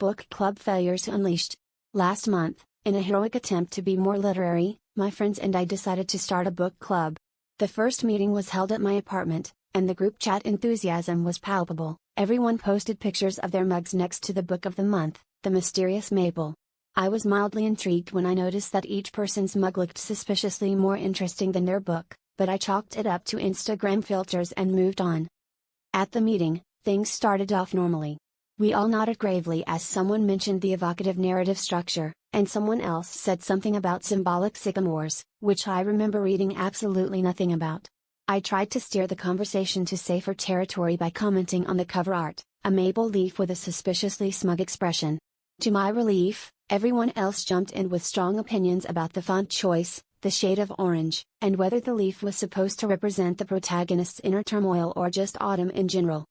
Book Club Failures Unleashed. Last month, in a heroic attempt to be more literary, my friends and I decided to start a book club. The first meeting was held at my apartment, and the group chat enthusiasm was palpable. Everyone posted pictures of their mugs next to the book of the month, The Mysterious Maple. I was mildly intrigued when I noticed that each person's mug looked suspiciously more interesting than their book, but I chalked it up to Instagram filters and moved on. At the meeting, things started off normally. We all nodded gravely as someone mentioned the evocative narrative structure, and someone else said something about symbolic sycamores, which I remember reading absolutely nothing about. I tried to steer the conversation to safer territory by commenting on the cover art, a maple leaf with a suspiciously smug expression. To my relief, everyone else jumped in with strong opinions about the font choice, the shade of orange, and whether the leaf was supposed to represent the protagonist's inner turmoil or just autumn in general.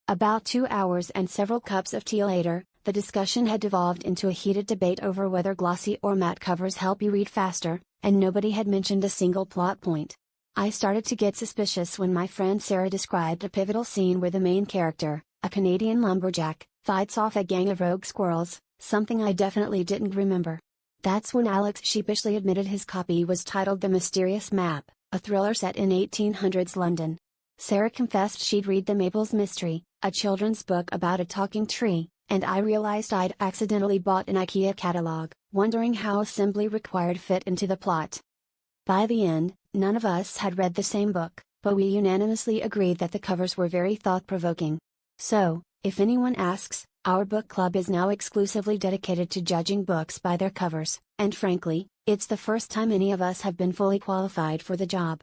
About 2 hours and several cups of tea later, the discussion had devolved into a heated debate over whether glossy or matte covers help you read faster, and nobody had mentioned a single plot point. I started to get suspicious when my friend Sarah described a pivotal scene where the main character, a Canadian lumberjack, fights off a gang of rogue squirrels, something I definitely didn't remember. That's when Alex sheepishly admitted his copy was titled The Mysterious Map, a thriller set in 1800s London. Sarah confessed she'd read The Maple's Mystery, a children's book about a talking tree, and I realized I'd accidentally bought an IKEA catalog, wondering how assembly required fit into the plot. By the end, none of us had read the same book, but we unanimously agreed that the covers were very thought-provoking. So, if anyone asks, our book club is now exclusively dedicated to judging books by their covers, and frankly, it's the first time any of us have been fully qualified for the job.